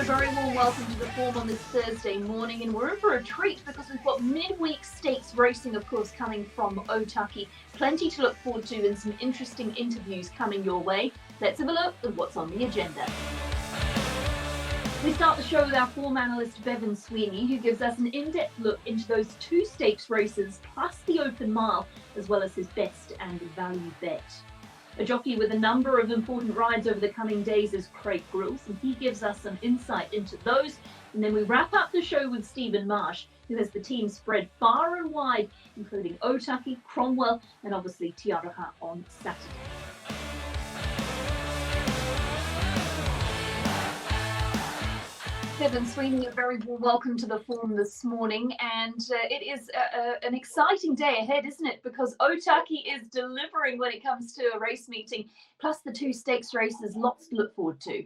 very warm welcome to the form on this Thursday morning, and we're in for a treat because we've got midweek stakes racing, of course, coming from Jockey. Plenty to look forward to and some interesting interviews coming your way. Let's have a look at what's on the agenda. We start the show with our form analyst Bevin Sweeney, who gives us an in-depth look into those two stakes races plus the open mile, as well as his best and value bet. A jockey with a number of important rides over the coming days is Craig Grills, and he gives us some insight into those. And then we wrap up the show with Stephen Marsh, who has the team spread far and wide, including Otaki, Cromwell, and obviously Tiaraha on Saturday. Bevin Sweeney, a very warm welcome to the form this morning, and it is an exciting day ahead, isn't it? Because Otaki is delivering when it comes to a race meeting, plus the two stakes races, lots to look forward to.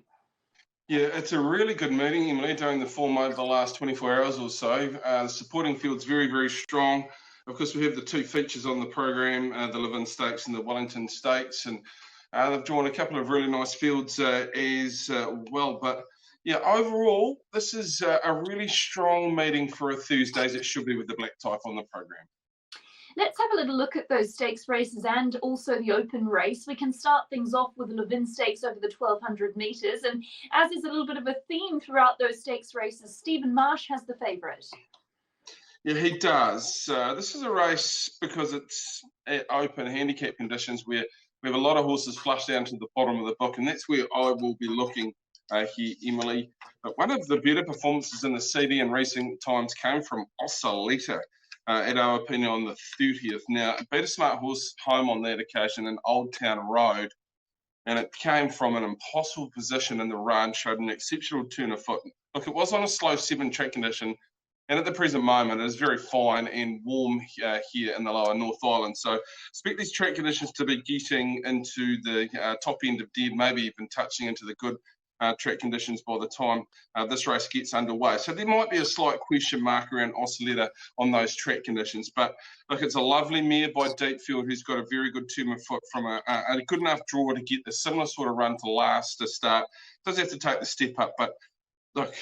Yeah, it's a really good meeting, Emily, during the form over the last 24 hours or so. The supporting field's very, very strong. Of course, we have the two features on the program, the Levin Stakes and the Wellington Stakes, and they've drawn a couple of really nice fields as well. But yeah, overall, this is a really strong meeting for a Thursday, as it should be with the black type on the program. Let's have a little look at those stakes races and also the open race. We can start things off with the Levin Stakes over the 1,200 metres. And as is a little bit of a theme throughout those stakes races, Stephen Marsh has the favourite. Yeah, he does. This is a race because it's at open handicap conditions where we have a lot of horses flushed down to the bottom of the book, and that's where I will be looking here, Emily. But one of the better performances in the CD in recent times came from Oscillator at our opinion on the 30th. Now, it beat a smart horse home on that occasion in Old Town Road, and it came from an impossible position in the run, showed an exceptional turn of foot. Look, it was on a slow 7 track condition, and at the present moment, it is very fine and warm here in the lower North Island. So expect these track conditions to be getting into the top end of dead, maybe even touching into the good track conditions by the time this race gets underway. So there might be a slight question mark around Oscillator on those track conditions. But look, it's a lovely mare by Deepfield who's got a very good turn of foot from a good enough draw to get the similar sort of run to start. Does have to take the step up, but look,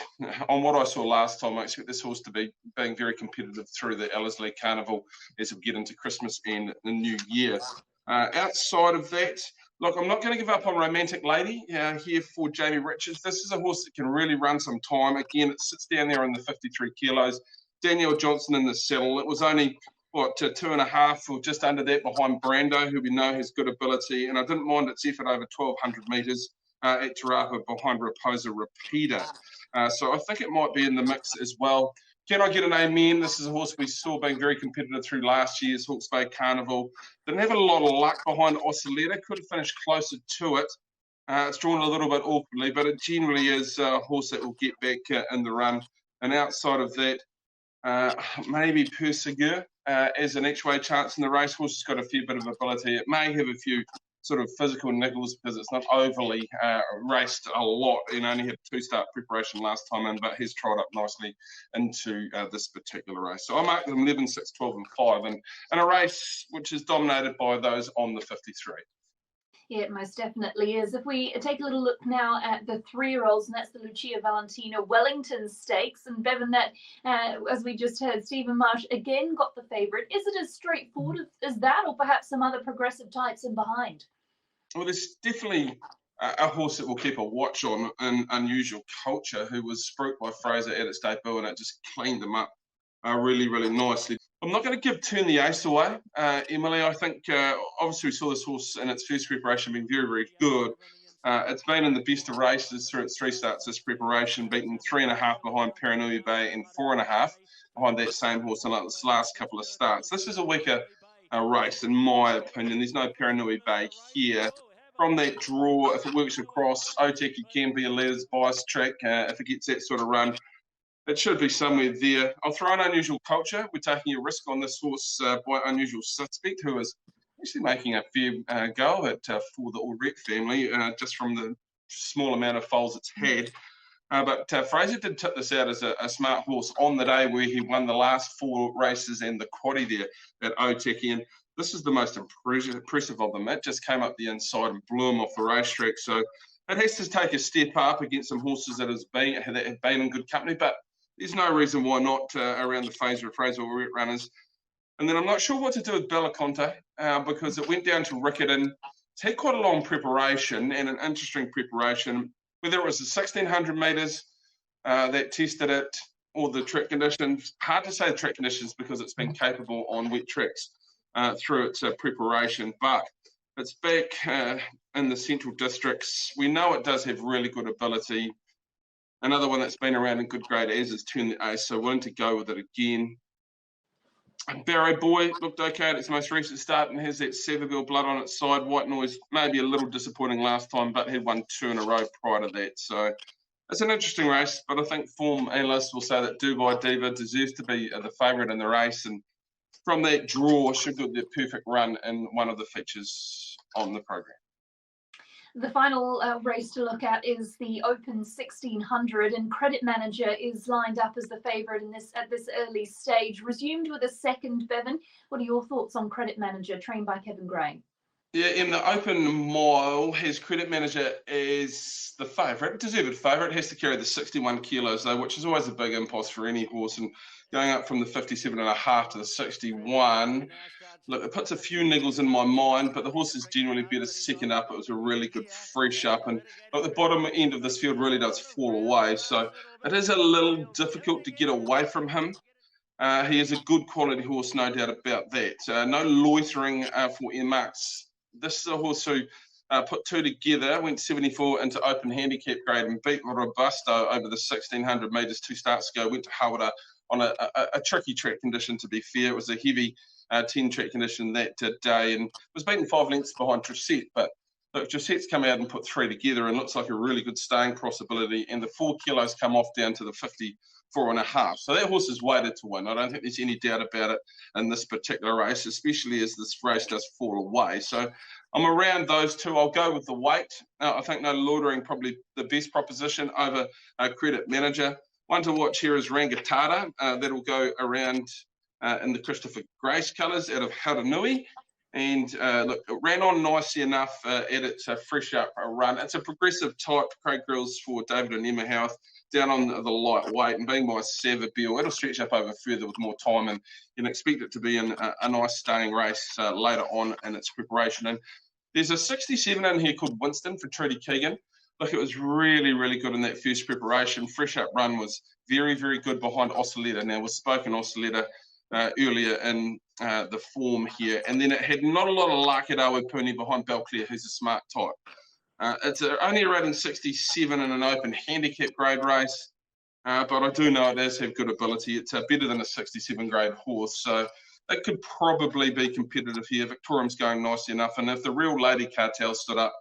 on what I saw last time, I expect this horse to be being very competitive through the Ellerslie Carnival as we get into Christmas and the New Year. Outside of that, look, I'm not going to give up on Romantic Lady here for Jamie Richards. This is a horse that can really run some time. Again, it sits down there in the 53 kilos. Danielle Johnson in the saddle. It was only, 2.5 or just under that behind Brando, who we know has good ability. And I didn't mind its effort over 1,200 metres at Tarapa behind Raposa Repeater. So I think it might be in the mix as well. Can I get an amen? This is a horse we saw being very competitive through last year's Hawke's Bay Carnival. Didn't have a lot of luck behind Oscillator. Could have finished closer to it. It's drawn a little bit awkwardly, but it generally is a horse that will get back in the run. And outside of that, maybe Persegur as an each-way chance in the race. Horse has got a fair bit of ability. It may have a few sort of physical niggles because it's not overly raced a lot and only had 2-start preparation last time in, but has trod up nicely into this particular race. So I marked them 11, 6, 12 and 5 in a race which is dominated by those on the 53. Yeah, it most definitely is. If we take a little look now at the 3-year-olds, and that's the Lucia Valentina Wellington Stakes, and Bevin, that, as we just heard, Stephen Marsh again got the favourite. Is it as straightforward as that, or perhaps some other progressive types in behind? Well, there's definitely a horse that we'll keep a watch on in Unusual Culture, who was spruiked by Fraser at its debut, and it just cleaned them up really, really nicely. I'm not going to give Turn the Ace away, Emily. I think obviously we saw this horse in its first preparation being very, very good. It's been in the best of races through its 3 starts this preparation, beaten 3.5 behind Paranui Bay and 4.5 behind that same horse in its last couple of starts. This is a weaker race, in my opinion. There's no Paranui Bay here. From that draw, if it works across, Otaki can be a leader's bias track if it gets that sort of run. It should be somewhere there. I'll throw in Unusual Culture. We're taking a risk on this horse by Unusual Suspect, who is actually making a fair go at for the Audrette family, just from the small amount of foals it's had. But Fraser did tip this out as a smart horse on the day where he won the last 4 races and the quaddie there at Otaki. And this is the most impressive of them. It just came up the inside and blew him off the racetrack. So it has to take a step up against some horses that have been in good company, but there's no reason why not around the Fraser runners. And then I'm not sure what to do with Belaconte because it went down to Riccarton. It's had quite a long preparation and an interesting preparation, whether it was the 1600 metres that tested it or the track conditions. Hard to say the track conditions because it's been capable on wet tracks through its preparation, but it's back in the central districts. We know it does have really good ability. Another one that's been around in good grade as is Turn the Ace, so willing to go with it again. Barrow Boy looked okay at its most recent start and has that Seville blood on its side. White Noise maybe a little disappointing last time, but had won 2 in a row prior to that. So it's an interesting race, but I think form analysts will say that Dubai Diva deserves to be the favourite in the race, and from that draw should get the perfect run in one of the features on the program. The final race to look at is the Open 1600, and Credit Manager is lined up as the favourite at this early stage. Resumed with a second, Bevin. What are your thoughts on Credit Manager, trained by Kevin Gray? Yeah, in the Open mile, his Credit Manager is the favourite, deserved favourite. Has to carry the 61 kilos though, which is always a big impulse for any horse, and going up from the 57.5 to the 61. Look, it puts a few niggles in my mind, but the horse is generally better second up. It was a really good fresh up, and at the bottom end of this field really does fall away. So it is a little difficult to get away from him. He is a good quality horse, no doubt about that. No loitering for Marks. This is a horse who put 2 together, went 74 into open handicap grade and beat Robusto over the 1600 metres 2 starts ago. Went to Hawara on a tricky track condition, to be fair. It was a heavy 10 track condition that day and was beaten 5 lengths behind Tressette. But look, Tressette's come out and put 3 together and looks like a really good staying possibility. And the 4 kilos come off down to the 54.5. So that horse is weighted to win. I don't think there's any doubt about it in this particular race, especially as this race does fall away. So I'm around those two. I'll go with the weight. I think no loitering, probably the best proposition over Credit Manager. One to watch here is Rangatata. That'll go around in the Christopher Grace colours out of Haranui. And look, it ran on nicely enough at its fresh up run. It's a progressive type, Craig Grills for David and Emma Howarth, down on the lightweight, and being by Savabeel, it'll stretch up over further with more time, and you can expect it to be in a nice staying race later on in its preparation. And there's a 67 in here called Winston for Trudy Keegan. Look, it was really, really good in that first preparation. Fresh up run was very, very good behind Oscilleta. Now, we've spoken Oscilleta earlier in the form here, and then it had not a lot of luck at Awapuni behind Belclair, who's a smart type. It's only a rating 67 in an open handicap grade race, but I do know it does have good ability. It's better than a 67 grade horse, so it could probably be competitive here. Victorium's going nicely enough, and if the real Lady Cartel stood up,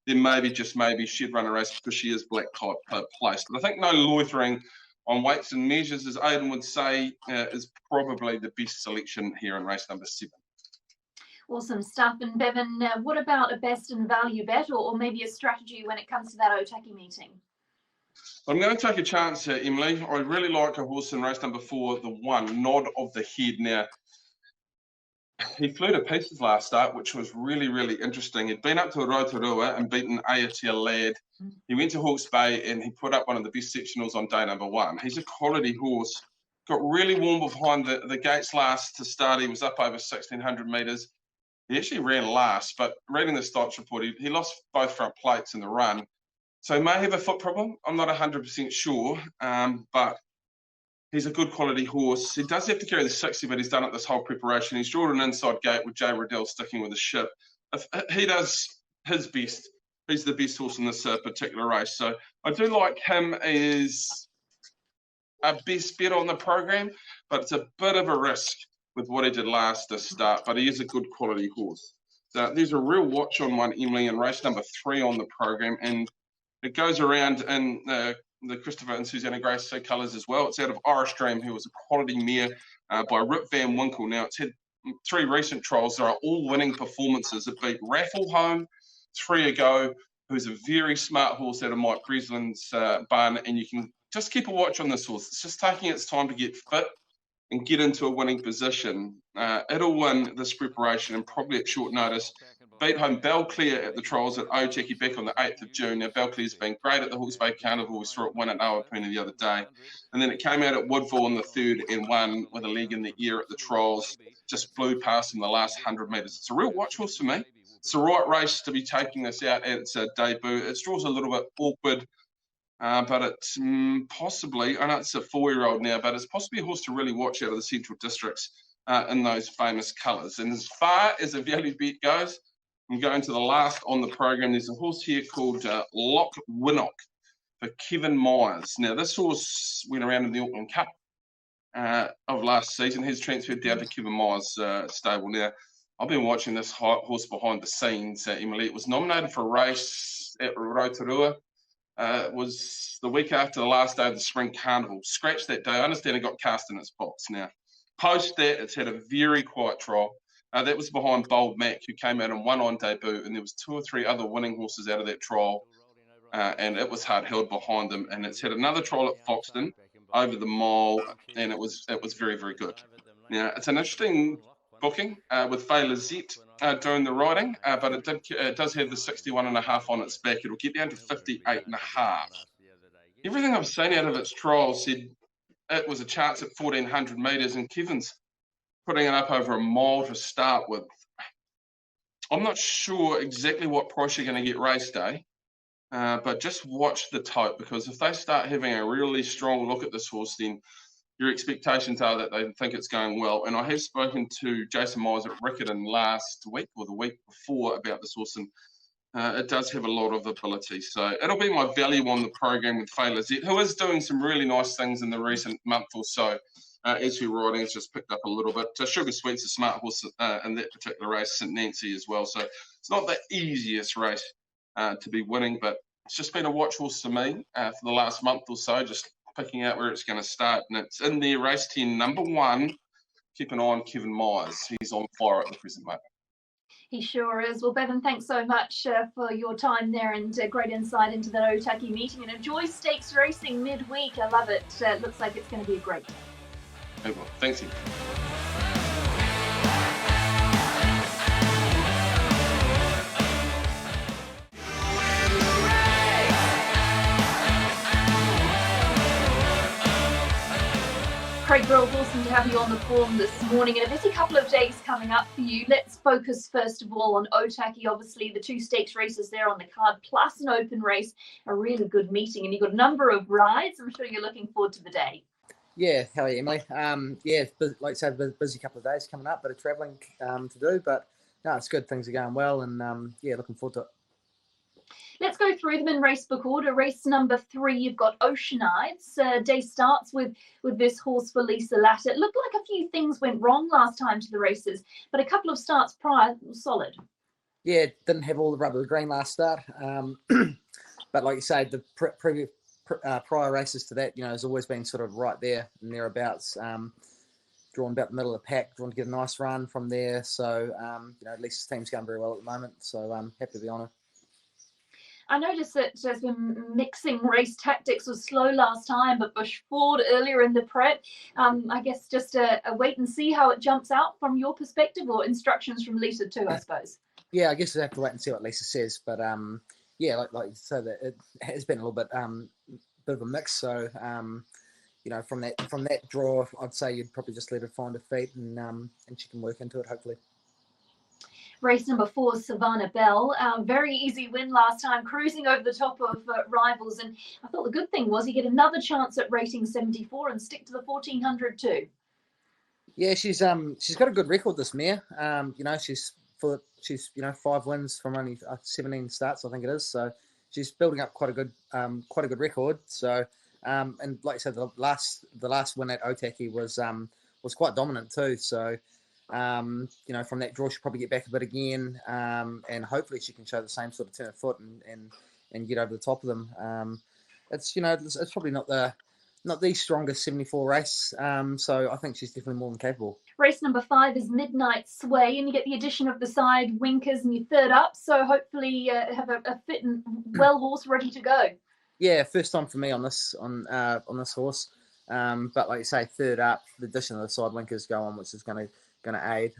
then maybe, just maybe, she'd run a race because she is black type placed. But I think no loitering on weights and measures, as Aidan would say, is probably the best selection here in race number 7. Awesome stuff. And Bevin, what about a best and value bet, or maybe a strategy when it comes to that Otaki meeting? I'm going to take a chance here, Emily. I really like a horse in race number 4, the 1, Nod of the Head. Now, he flew to pieces last start, which was really, really interesting. He'd been up to Rotorua and beaten Ayatia Lad. He went to Hawke's Bay and he put up one of the best sectionals on day number 1. He's a quality horse. Got really warm behind the gates last to start. He was up over 1,600 metres. He actually ran last, but reading the stats report, he lost both front plates in the run. So he may have a foot problem. I'm not 100% sure, but he's a good quality horse. He does have to carry the 60, but he's done it this whole preparation. He's drawn an inside gate with Jay Riddell sticking with the ship. If he does his best, he's the best horse in this particular race. So I do like him as a best bet on the program, but it's a bit of a risk with what he did last to start, but he is a good quality horse. So there's a real watch on one, Emily, in race number 3 on the program, and it goes around in the Christopher and Susanna Grace colours as well. It's out of Irish Dream, who was a quality mare by Rip Van Winkle. Now, it's had 3 recent trials. They are all winning performances. It beat Raffle Home 3 ago, who's a very smart horse out of Mike Breslin's barn, and you can just keep a watch on this horse. It's just taking its time to get fit and get into a winning position. It'll win this preparation and probably at short notice beat home Belclare at the trials at Jockey back on the 8th of June. Now, Belclare's been great at the Hawke's Bay Carnival. We saw it win at Open the other day. And then it came out at Woodville in the 3rd and won with a leg in the ear at the trials. Just blew past in the last 100 metres. It's a real watch horse for me. It's the right race to be taking this out at its debut. Its draw's a little bit awkward, but it's possibly, I know it's a 4-year-old now, but it's possibly a horse to really watch out of the Central Districts in those famous colours. And as far as a value bet goes, I'm going to the last on the program. There's a horse here called Loch Winnock for Kevin Myers. Now, this horse went around in the Auckland Cup of last season. He's transferred down to Kevin Myers' stable. Now, I've been watching this horse behind the scenes, Emily. It was nominated for a race at Rotorua. It was the week after the last day of the Spring Carnival. Scratched that day. I understand it got cast in its box. Now, post that, it's had a very quiet trial. That was behind Bold Mac, who came out and won on debut, and there was 2 or 3 other winning horses out of that trial, and it was hard held behind them. And it's had another trial at Foxton over the mile, and it was very, very good. Now, it's an interesting booking with Faye Lizette doing the riding, but it does have the 61.5 on its back. It'll get down to 58.5. Everything I've seen out of its trial said it was a chance at 1,400 metres, and Kevin's putting it up over a mile to start with. I'm not sure exactly what price you're going to get race day, but just watch the tote, because if they start having a really strong look at this horse, then your expectations are that they think it's going well. And I have spoken to Jason Myers at Riccarton last week or the week before about this horse, and it does have a lot of ability. So it'll be my value on the program with Faye Lizette, who is doing some really nice things in the recent month or so. As her riding has just picked up a little bit. Sugar Sweet's a smart horse in that particular race, St Nancy as well. So it's not the easiest race to be winning, but it's just been a watch horse to me for the last month or so, just picking out where it's going to start. And it's in there, race 10, number 1. Keep an eye on Kevin Myers. He's on fire at the present moment. He sure is. Well, Bevin, thanks so much for your time there and great insight into that Otaki meeting. And enjoy stakes racing midweek. I love it. Looks like it's going to be a great day. Okay, well, thanks, you. Craig Brill, awesome to have you on the form this morning, and a busy couple of days coming up for you. Let's focus first of all on Otaki. Obviously, the 2 stakes races there on the card, plus an open race, a really good meeting, and you've got a number of rides. I'm sure you're looking forward to the day. Yeah, how are you, Emily? Like I said, busy couple of days coming up, bit of travelling to do, but no, it's good. Things are going well, and looking forward to it. Let's go through them in racebook order. Race number 3, you've got Ocean Eyes. Day starts with this horse for Lisa Latta. It looked like a few things went wrong last time to the races, but a couple of starts prior were solid. Yeah, didn't have all the rubber green last start, but like you say, the previous prior races to that, has always been sort of right there and thereabouts. Drawn about the middle of the pack, drawn to get a nice run from there. So, Lisa's team's going very well at the moment. So I'm happy to be on her. I noticed that there's been mixing race tactics was slow last time, but Bush Ford earlier in the prep. I guess just a wait and see how it jumps out from your perspective, or instructions from Lisa too, I suppose. Yeah, I guess I have to wait and see what Lisa says. But like you say, that it has been a little bit of a mix. So from that draw, I'd say you'd probably just let her find her feet, and she can work into it hopefully. Race number 4, Savannah Bell. Very easy win last time, cruising over the top of rivals. And I thought the good thing was you get another chance at rating 74 and stick to the 1400 too. Yeah, she's got a good record, this mare. She's 5 wins from only 17 starts, I think it is. So she's building up quite a good record. So and like I said, the last win at Otaki was quite dominant too. So. From that draw, she'll probably get back a bit again, and hopefully she can show the same sort of turn of foot and get over the top of them. It's probably not the strongest 74 race, so I think she's definitely more than capable. Race number 5 is Midnight Sway, and you get the addition of the side Winkers and your third up, so hopefully have a fit and well horse ready to go. Yeah, first time for me on this horse, but like you say, third up, the addition of the side Winkers go on, which is going to aid.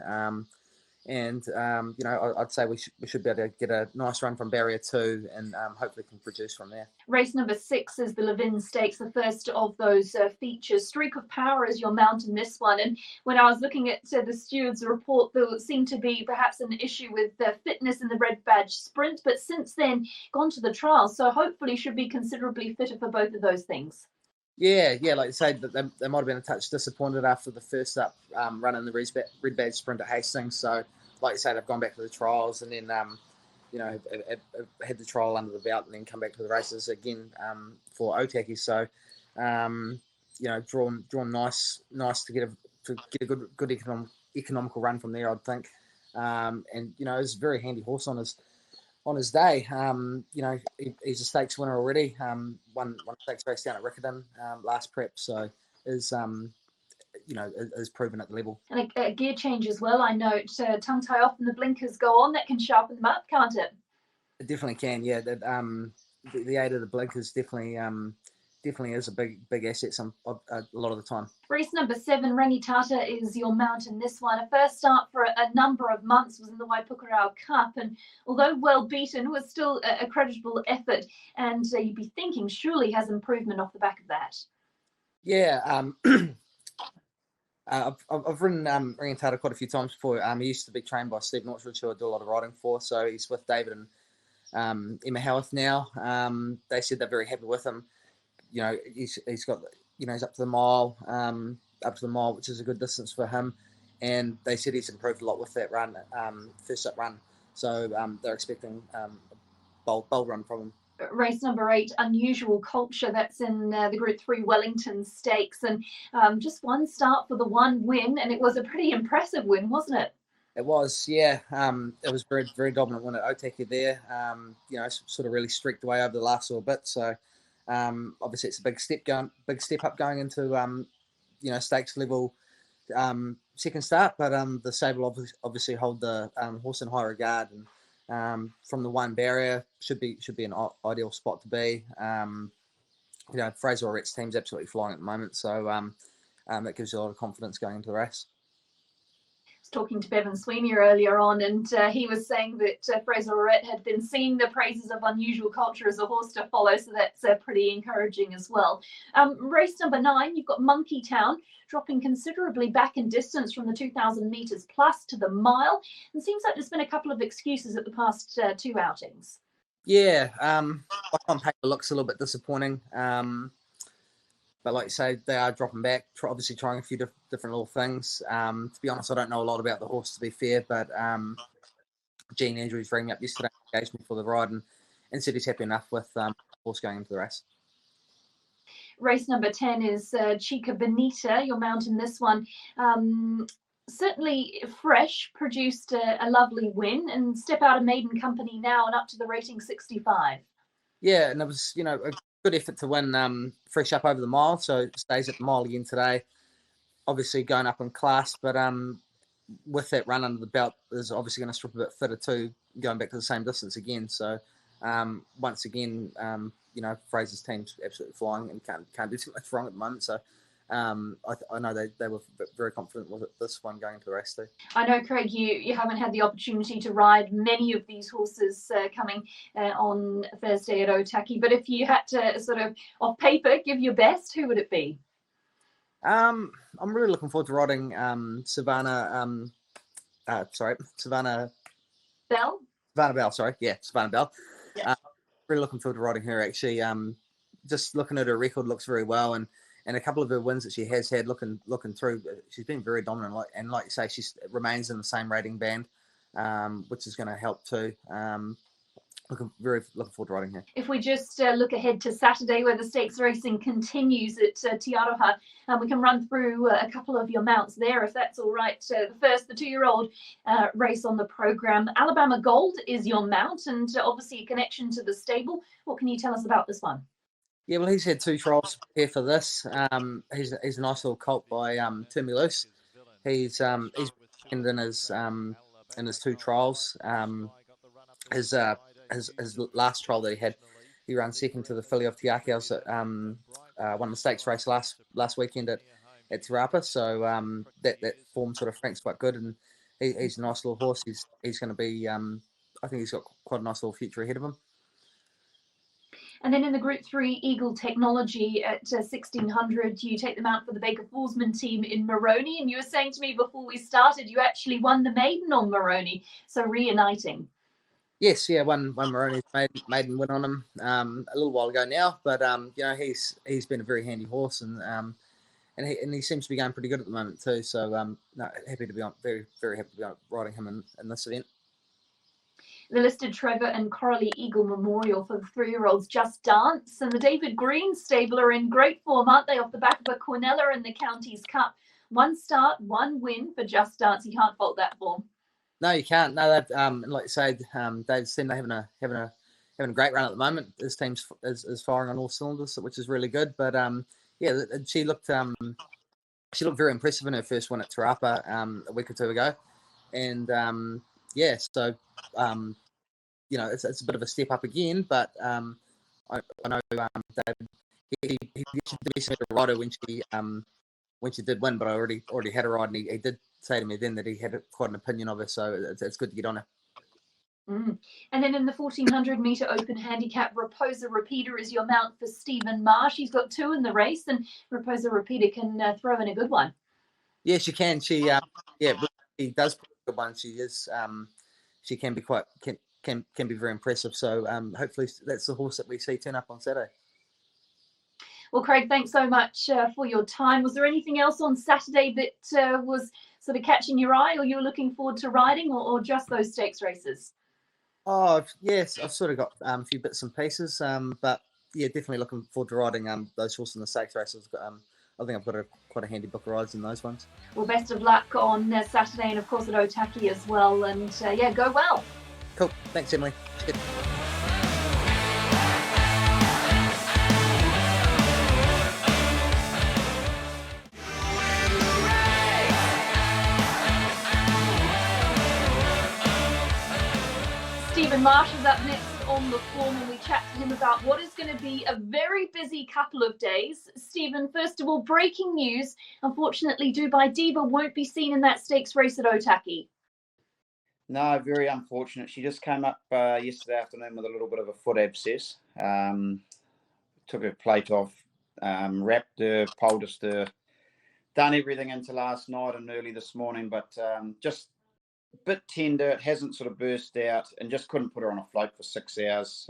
And you know, I'd say we should be able to get a nice run from barrier 2, and hopefully can produce from there. Race number 6 is the Bevin Stakes, the first of those features. Streak of Power is your mount in this one. And when I was looking at the steward's report, there seemed to be perhaps an issue with fitness in the Red Badge Sprint, but since then gone to the trials. So hopefully should be considerably fitter for both of those things. Yeah, like you say, they might have been a touch disappointed after the first up run in the Red Badge Sprint at Hastings. So, like you say, they've gone back to the trials and then, you know, have had the trial under the belt and then come back to the races again for Otaki. So, you know, drawn nice to get a good economical run from there, I'd think. And you know, it's a very handy horse on his day. You know, he's a stakes winner already. Won a stakes race down at Riccarton last prep, so is you know, is proven at the level. And a gear change as well. I note tongue tie off and the blinkers go on. That can sharpen them up, can't it? It definitely can. Yeah, that the aid of the blinkers definitely is a big asset a lot of the time. Race number 7, Rangitata is your mount in this one. A first start for a number of months, was in the Waipukurau Cup, and although well beaten, was still a creditable effort. And you'd be thinking surely has improvement off the back of that. Yeah, I've ridden Rangitata quite a few times before. He used to be trained by Steve Northridge, who I do a lot of riding for. So he's with David and Emma Howarth now. They said they're very happy with him. You know, he's got, you know, he's up to the mile, which is a good distance for him. And they said he's improved a lot with that run, first up run. So they're expecting a bold run from him. Race number 8, Unusual Culture. That's in the Group 3 Wellington Stakes. And just one start for the one win. And it was a pretty impressive win, wasn't it? It was, yeah. It was very, very dominant win at Otaki there. You know, sort of really streaked away over the last little bit. So obviously it's a big step up going into you know, stakes level second start. But the Sable obviously hold the horse in high regard, and from the one barrier should be an ideal spot to be. You know, Fraser Orrett's team's absolutely flying at the moment, so that gives you a lot of confidence going into the race. Talking to Bevin Sweeney earlier on, and he was saying that Fraser Orrett had been singing the praises of Unusual Culture as a horse to follow, so that's pretty encouraging as well. Race number 9, you've got Monkey Town, dropping considerably back in distance from the 2,000 metres plus to the mile, and seems like there's been a couple of excuses at the past 2 outings. Yeah, on paper looks a little bit disappointing. But like you say, they are dropping back, obviously trying a few different little things. To be honest, I don't know a lot about the horse, to be fair, but Gene Andrews rang me up yesterday, engaged me for the ride, and said he's happy enough with the horse going into the race. Race number 10 is Chica Bonita, your mount in this one. Certainly fresh, produced a lovely win, and step out of maiden company now and up to the rating 65. Yeah, and it was, you know, a good effort to win fresh up over the mile, so it stays at the mile again today. Obviously going up in class, but with that run under the belt is obviously going to strip a bit fitter too, going back to the same distance again. So once again, you know, Fraser's team's absolutely flying and can't do too much wrong at the moment. So I know they were very confident with this one going into the race too. I know, Craig, you haven't had the opportunity to ride many of these horses coming on Thursday at Otaki, but if you had to sort of, off paper, give your best, who would it be? I'm really looking forward to riding Savannah Bell? Savannah Bell, sorry. Yeah, Savannah Bell. Yes. Really looking forward to riding her, actually. Just looking at her record, looks very well, and a couple of her wins that she has had, looking through, she's been very dominant. Like you say, she remains in the same rating band, which is going to help too. Looking forward to riding her. If we just look ahead to Saturday, where the stakes racing continues at Te Aroha, we can run through a couple of your mounts there, if that's all right. The 2-year-old race on the program, Alabama Gold is your mount, and obviously a connection to the stable. What can you tell us about this one? Yeah, well, he's had 2 trials to prepare for this. He's a nice little colt by Turn Me Loose. He's in his 2 trials. His last trial that he had, he ran second to the filly of Tiakeos at won the stakes race last weekend at Te Rapa. So that form sort of frank's quite good, and he's a nice little horse. He's going to be. I think he's got quite a nice little future ahead of him. And then in the Group 3 Eagle Technology at 1600, you take them out for the Baker Forsman team in Moroni. And you were saying to me before we started, you actually won the maiden on Moroni. So reuniting. Yes, yeah, one Moroni's maiden win on him a little while ago now. But you know, he's been a very handy horse, and he seems to be going pretty good at the moment too. So no, happy to be on, very happy to be on, riding him in this event. The listed Trevor and Coralie Eagle Memorial for the 3-year-olds Just Dance, and the David Green stable are in great form, aren't they? Off the back of a Cornella in the Counties Cup. 1 start, 1 win for Just Dance. You can't fault that form. No, you can't. No, they've like you say, Dave said they're having a great run at the moment. His team's is firing on all cylinders, which is really good. But yeah, she looked very impressive in her first win at Te Rapa a week or two ago, and yeah, so you know, it's a bit of a step up again, but I know David, he did a rider when she did win, but I already had a ride, and he did say to me then that he had quite an opinion of her, so it's good to get on her. And then in the 1400 metre open handicap, Raposa Repeater is your mount for Stephen Marsh. He's got 2 in the race, and Raposa Repeater can throw in a good one. Yeah, she can. She she does put a good one. She is she can be quite can be very impressive. So hopefully that's the horse that we see turn up on Saturday. Well, Craig, thanks so much for your time. Was there anything else on Saturday that was sort of catching your eye, or you were looking forward to riding, or just those stakes races? Oh yes, I've sort of got a few bits and pieces, but yeah, definitely looking forward to riding those horses in the stakes races. I think I've got quite a handy book of rides in those ones. Well, best of luck on Saturday, and of course at Otaki as well. And yeah, go well. Cool. Thanks, Emily. Good. Stephen Marsh is up next on the form, and we chat to him about what is going to be a very busy couple of days. Stephen, first of all, breaking news. Unfortunately, Dubai Diva won't be seen in that stakes race at Otaki. No, very unfortunate. She just came up yesterday afternoon with a little bit of a foot abscess. Took her plate off, wrapped her, poulticed her, done everything into last night and early this morning, but just a bit tender. It hasn't sort of burst out, and just couldn't put her on a float for 6 hours.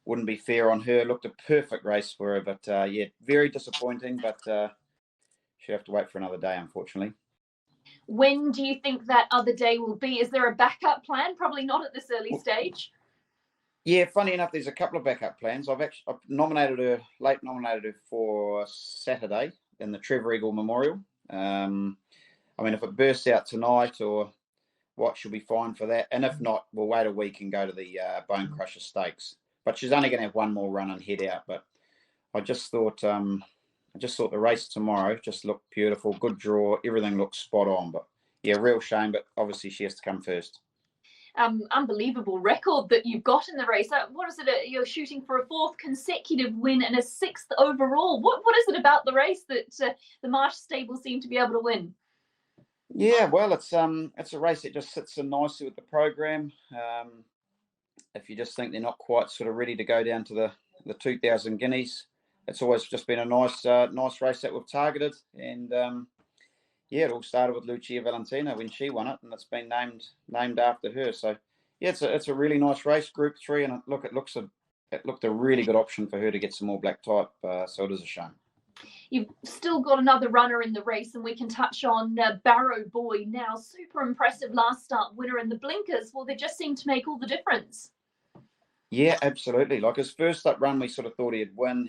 Wouldn't be fair on her. Looked a perfect race for her, but yeah, very disappointing, but she'll have to wait for another day, unfortunately. When do you think that other day will be? Is there a backup plan? Probably not at this early stage. Yeah, funny enough, there's a couple of backup plans. I've nominated her for Saturday in the Trevor Eagle Memorial. I mean, if it bursts out tonight or what, she'll be fine for that. And if not, we'll wait a week and go to the Bone Crusher Stakes. But she's only going to have one more run and head out. But I just thought the race tomorrow just looked beautiful, good draw, everything looked spot on. But yeah, real shame, but obviously she has to come first. Unbelievable record that you've got in the race. What is it? You're shooting for a 4th consecutive win and a 6th overall. What is it about the race that the Marsh stable seem to be able to win? Yeah, well, it's a race that just sits in nicely with the program. If you just think they're not quite sort of ready to go down to the 2,000 guineas, it's always just been a nice race that we've targeted. And yeah, it all started with Lucia Valentina when she won it, and it's been named after her. So yeah, it's a really nice race, Group 3, and it looked a really good option for her to get some more black type. So it is a shame. You've still got another runner in the race, and we can touch on Barrow Boy now. Super impressive last start winner in the blinkers. Well, they just seem to make all the difference. Yeah, absolutely. Like his first up run, we sort of thought he'd win.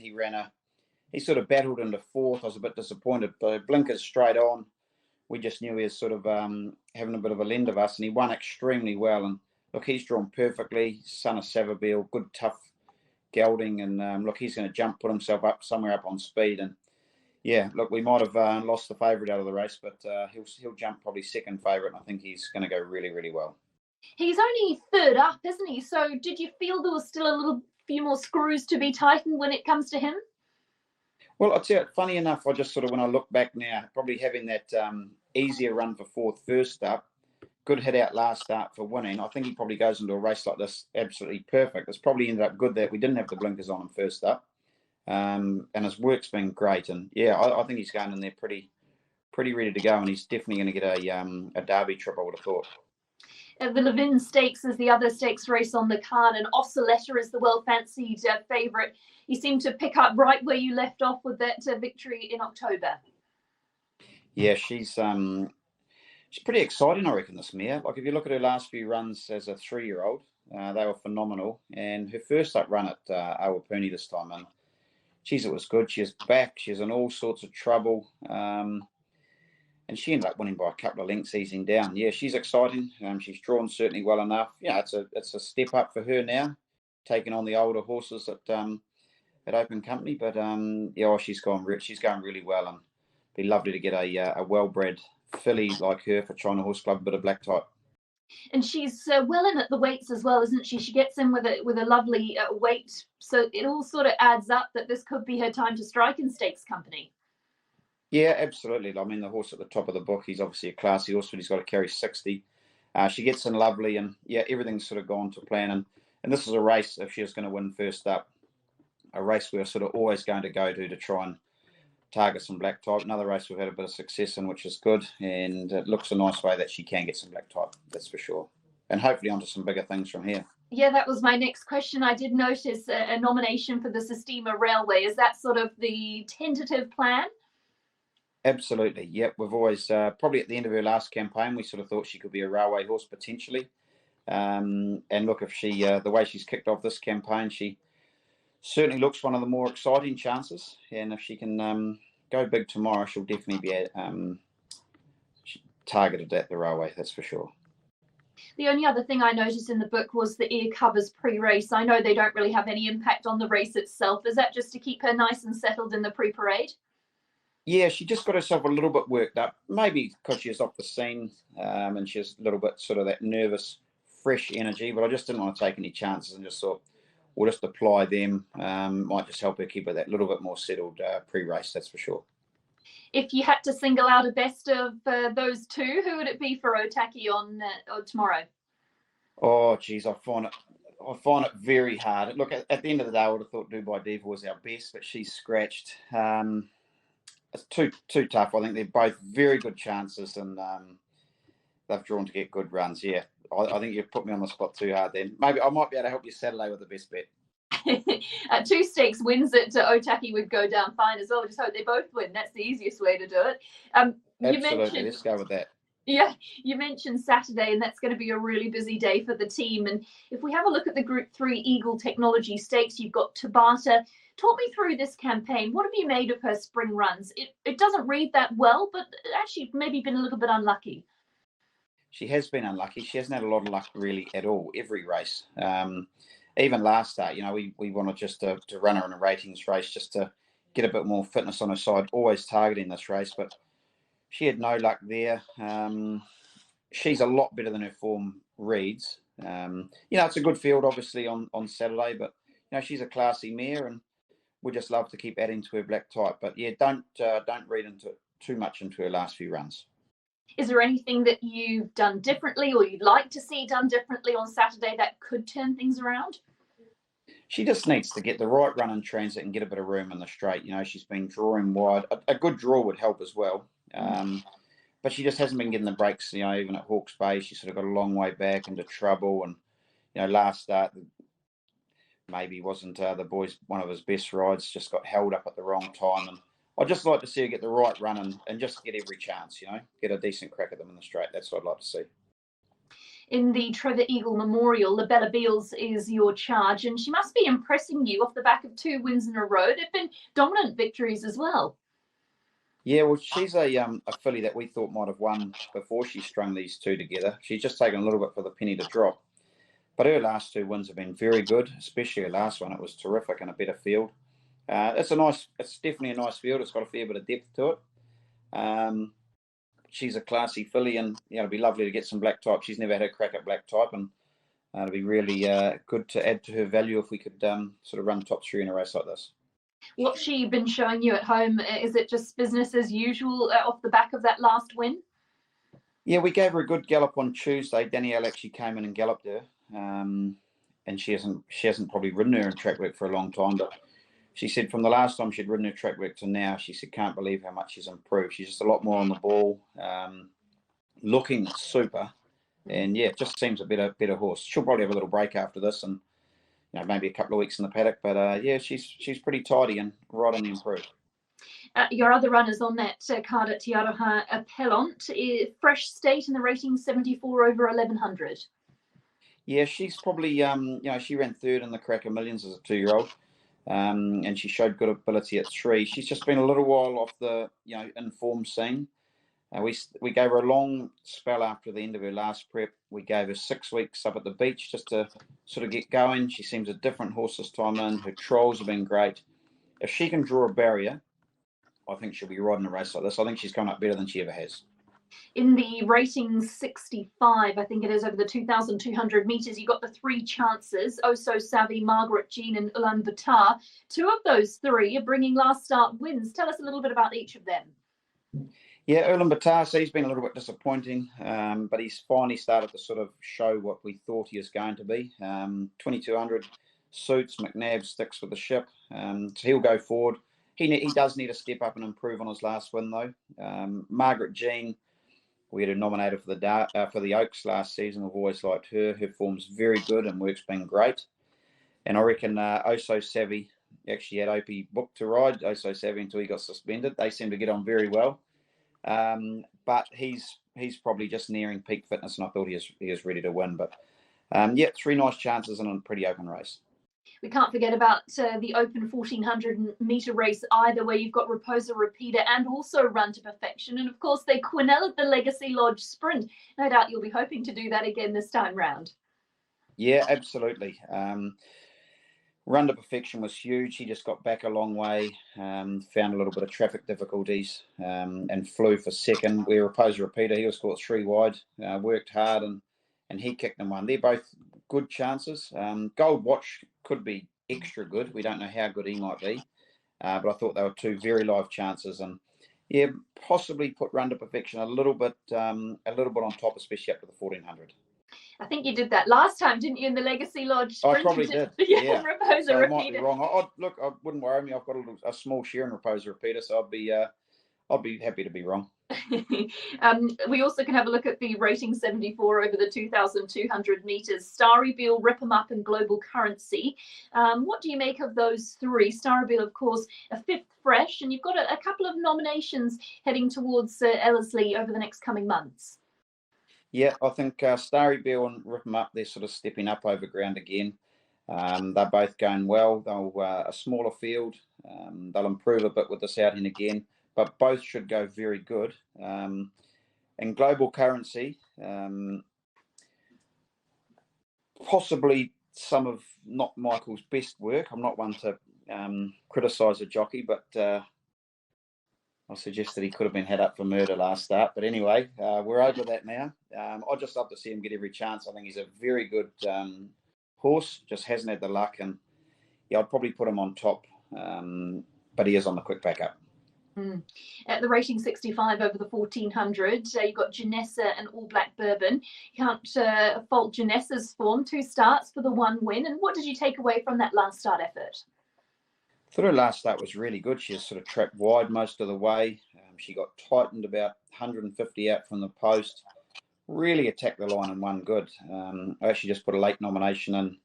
He sort of battled into 4th. I was a bit disappointed, but blinkers straight on. We just knew he was sort of having a bit of a lend of us, and he won extremely well. And look, he's drawn perfectly. Son of Savabeel, good tough gelding, and look, he's going to put himself up somewhere up on speed. And yeah, look, we might have lost the favourite out of the race, but he'll jump probably 2nd favourite, and I think he's going to go really, really well. He's only 3rd up, isn't he? So did you feel there was still a little few more screws to be tightened when it comes to him? Well, I'll tell you, funny enough, I just sort of, when I look back now, probably having that easier run for 4th first up, good hit out last start for winning. I think he probably goes into a race like this absolutely perfect. It's probably ended up good that we didn't have the blinkers on him first up. And his work's been great. And yeah, I think he's going in there pretty ready to go. And he's definitely going to get a Derby trip, I would have thought. The Levin Stakes is the other stakes race on the card, and Oscilletta is the well-fancied favourite. You seem to pick up right where you left off with that victory in October. Yeah, she's pretty exciting, I reckon, this mare. Like, if you look at her last few runs as a 3-year-old, they were phenomenal. And her first up run at Awapuni this time, and geez, it was good. She was back. She was in all sorts of trouble. And she ended up winning by a couple of lengths, easing down. Yeah, she's exciting. She's drawn certainly well enough. Yeah, it's a step up for her now, taking on the older horses at Open Company. But yeah, she's going really well, and be lovely to get a well-bred filly like her for China Horse Club, a bit of black type. And she's well in at the weights as well, isn't she? She gets in with a lovely weight, so it all sort of adds up that this could be her time to strike in Stakes Company. Yeah, absolutely. I mean, the horse at the top of the book, he's obviously a classy horse, but he's got to carry 60. She gets in lovely, and yeah, everything's sort of gone to plan. And this is a race, if she was going to win first up, a race we're sort of always going to go to try and target some black type. Another race we've had a bit of success in, which is good. And it looks a nice way that she can get some black type, that's for sure. And hopefully onto some bigger things from here. Yeah, that was my next question. I did notice a nomination for the Sistema Railway. Is that sort of the tentative plan? Absolutely. Yep. We've always, probably at the end of her last campaign, we sort of thought she could be a railway horse potentially. And look, if she, the way she's kicked off this campaign, she certainly looks one of the more exciting chances. And if she can go big tomorrow, she'll definitely be targeted at the railway, that's for sure. The only other thing I noticed in the book was the ear covers pre-race. I know they don't really have any impact on the race itself. Is that just to keep her nice and settled in the pre-parade? Yeah, she just got herself a little bit worked up, maybe because she was off the scene and she's a little bit sort of that nervous, fresh energy, but I just didn't want to take any chances and just thought we'll just apply them. Might just help her keep her that little bit more settled pre-race, that's for sure. If you had to single out a best of those two, who would it be for Otaki on tomorrow? Oh, geez, I find it very hard. Look, at the end of the day, I would have thought Dubai Diva was our best, but she's scratched. It's too tough. I think they're both very good chances, and they've drawn to get good runs. Yeah, I think you've put me on the spot too hard then. Maybe I might be able to help you Saturday with the best bet. 2 stakes wins it. Otaki would go down fine as well. Just hope they both win. That's the easiest way to do it. Absolutely, let's go with that. Yeah, you mentioned Saturday, and that's going to be a really busy day for the team. And if we have a look at the Group 3 Eagle Technology Stakes, you've got Tabata. Talk me through this campaign. What have you made of her spring runs? It doesn't read that well, but actually maybe been a little bit unlucky. She has been unlucky. She hasn't had a lot of luck really at all, every race. Even last start, we wanted just to run her in a ratings race just to get a bit more fitness on her side, always targeting this race, but she had no luck there. She's a lot better than her form reads. It's a good field, obviously, on Saturday, but, she's a classy mare, and we just love to keep adding to her black type. But, yeah, don't read too much into her last few runs. Is there anything that you've done differently or you'd like to see done differently on Saturday that could turn things around? She just needs to get the right run in transit and get a bit of room in the straight. She's been drawing wide. A good draw would help as well. But she just hasn't been getting the breaks, even at Hawke's Bay. She sort of got a long way back into trouble. And, last start, maybe wasn't the boys one of his best rides, just got held up at the wrong time. And I'd just like to see her get the right run and just get every chance, get a decent crack at them in the straight. That's what I'd like to see. In the Trevor Eagle Memorial, Labella Beals is your charge, and she must be impressing you off the back of 2 wins in a row. They've been dominant victories as well. Yeah, well, she's a filly that we thought might have won before she strung these two together. She's just taken a little bit for the penny to drop. But her last 2 wins have been very good, especially her last one. It was terrific in a better field. It's definitely a nice field. It's got a fair bit of depth to it. She's a classy filly, and it'd be lovely to get some black type. She's never had a crack at black type, and it'd be really good to add to her value if we could sort of run top 3 in a race like this. What's she been showing you at home? Is it just business as usual off the back of that last win? Yeah, we gave her a good gallop on Tuesday. Danielle actually came in and galloped her, and she hasn't probably ridden her in track work for a long time. But she said from the last time she'd ridden her track work to now, she said can't believe how much she's improved. She's just a lot more on the ball, looking super, and yeah, just seems a better horse. She'll probably have a little break after this, and maybe a couple of weeks in the paddock. But yeah, she's pretty tidy and right on the improve. Your other runners on that card at Te Aroha Appellant, fresh state in the rating 74 over 1100. Yeah, she's probably she ran third in the Cracker Millions as a 2-year-old, and she showed good ability at 3. She's just been a little while off the informed scene. We gave her a long spell after the end of her last prep. We gave her 6 weeks up at the beach just to sort of get going. She seems a different horse this time in. Her trials have been great. If she can draw a barrier, I think she'll be riding a race like this. I think she's coming up better than she ever has. In the rating 65, I think it is, over the 2,200 metres, you got the 3 chances, Oh So Savvy, Margaret Jean and Ulaanbaatar. 2 of those 3 are bringing last start wins. Tell us a little bit about each of them. Yeah, Ulaanbaatar, so he's been a little bit disappointing, but he's finally started to sort of show what we thought he was going to be. 2,200 suits, McNabb sticks with the ship, so he'll go forward. He does need to step up and improve on his last win, though. Margaret Jean, we had her nominated for the Oaks last season. We've always liked her. Her form's very good and work's been great. And I reckon Oh So Savvy actually had Opie booked to ride Oh So Savvy until he got suspended. They seem to get on very well. But he's probably just nearing peak fitness, and I thought he is ready to win. But yeah, 3 nice chances in a pretty open race. We can't forget about the open 1,400 metre race either, where you've got Raposa Repeater and also Run to Perfection. And of course, they quinelled the Legacy Lodge Sprint. No doubt you'll be hoping to do that again this time round. Yeah, absolutely. Run to Perfection was huge. He just got back a long way, found a little bit of traffic difficulties, and flew for second. Where Raposa Repeater, he was caught 3 wide, worked hard, and he kicked and won. They're both good chances. Gold Watch could be extra good. We don't know how good he might be, but I thought they were 2 very live chances, and yeah, possibly put Run to Perfection a little bit on top, especially up to the 1,400. I think you did that last time, didn't you, in the Legacy Lodge Sprint? I probably did. Yeah, Raposa so Repeater. I might be wrong. Look, I wouldn't worry me. I've got a small share in Raposa Repeater, so I'd be happy to be wrong. We also can have a look at the rating 74 over the 2,200 metres. Starry Beale, Rip 'em Up and Global Currency. What do you make of those 3? Starry Beale, of course, a 5th fresh, and you've got a couple of nominations heading towards Ellerslie over the next coming months. Yeah, I think Starry Beale and Rip 'em Up, they're sort of stepping up over ground again. They're both going well. They'll a smaller field. They'll improve a bit with this outing again, but both should go very good. And Global Currency, possibly some of not Michael's best work. I'm not one to criticise a jockey, but I suggest that he could have been had up for murder last start. But anyway, we're over that now. I'd just love to see him get every chance. I think he's a very good horse, just hasn't had the luck. And yeah, I'd probably put him on top, but he is on the quick backup. At the rating 65 over the 1,400, you've got Janessa and All Black Bourbon. You can't fault Janessa's form, 2 starts for the 1 win. And what did you take away from that last start effort? I thought her last start was really good. She was sort of trapped wide most of the way. She got tightened about 150 out from the post. Really attacked the line and won good. I actually just put a late nomination in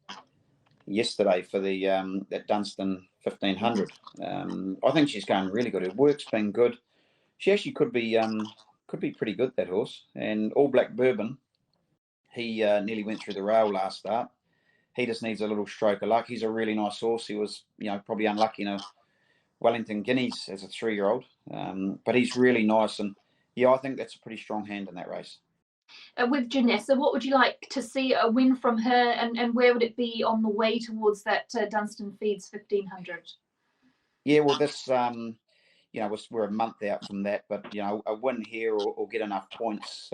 yesterday for the that Dunstan 1,500. I think she's going really good. Her work's been good. She actually could be pretty good, that horse. And All Black Bourbon, he nearly went through the rail last start. He just needs a little stroke of luck. He's a really nice horse. He was, probably unlucky in a Wellington Guineas as a 3-year-old, but he's really nice. And yeah, I think that's a pretty strong hand in that race. With Janessa, what would you like to see a win from her, and where would it be on the way towards that Dunstan Feeds 1,500? Yeah, well, this, we're a month out from that, but, a win here or get enough points,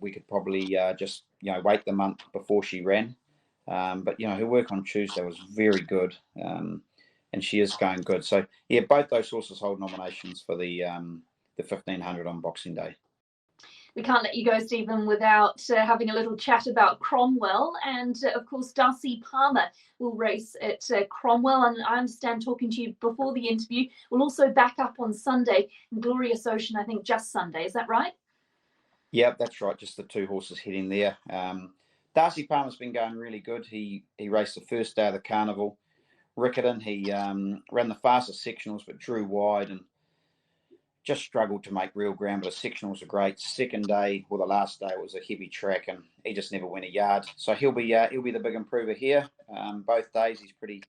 we could probably just, wait the month before she ran. But, her work on Tuesday was very good, and she is going good. So, yeah, both those horses hold nominations for the 1,500 on Boxing Day. We can't let you go, Stephen, without having a little chat about Cromwell. And of course, Darcy Palmer will race at Cromwell. And I understand, talking to you before the interview, will also back up on Sunday. And Glorious Ocean, I think, just Sunday. Is that right? Yeah, that's right. Just the 2 horses heading there. Darcy Palmer's been going really good. He raced the first day of the carnival. Riccarton, he ran the fastest sectionals, but drew wide and just struggled to make real ground. But the sectionals are great. Second day, or the last day, it was a heavy track, and he just never went a yard. So he'll be the big improver here. Both days, he's pretty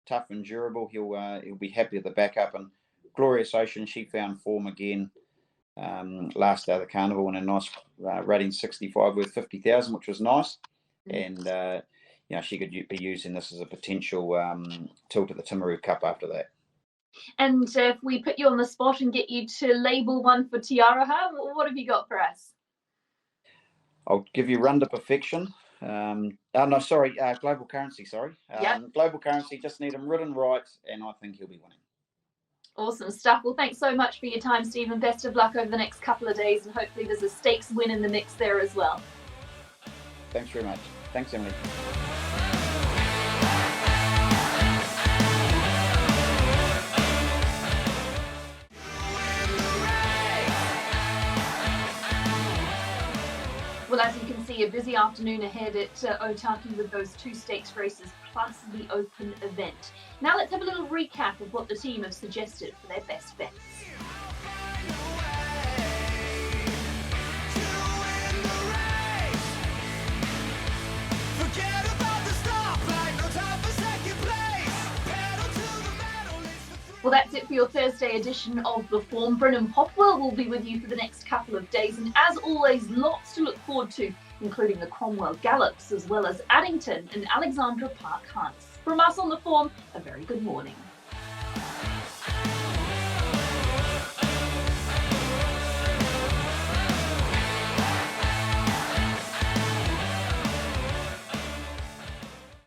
tough and durable. He'll be happy at the backup. And Glorious Ocean, she found form again last day of the carnival in a nice rating 65 worth 50,000, which was nice. And she could be using this as a potential tilt at the Timaru Cup after that. And if we put you on the spot and get you to label one for Tiaraha, what have you got for us? I'll give you Run to Perfection. Global Currency, sorry. Global Currency, just need him ridden right, and I think he'll be winning. Awesome stuff. Well, thanks so much for your time, Stephen. Best of luck over the next couple of days, and hopefully there's a stakes win in the mix there as well. Thanks very much. Thanks, Emily. Well, as you can see, a busy afternoon ahead at Otaki with those 2 stakes races plus the open event. Now let's have a little recap of what the team have suggested for their best bets. Well, that's it for your Thursday edition of The Form. Brennan Popwell will be with you for the next couple of days. And as always, lots to look forward to, including the Cromwell Gallops, as well as Addington and Alexandra Park Hunts. From us on The Form, a very good morning.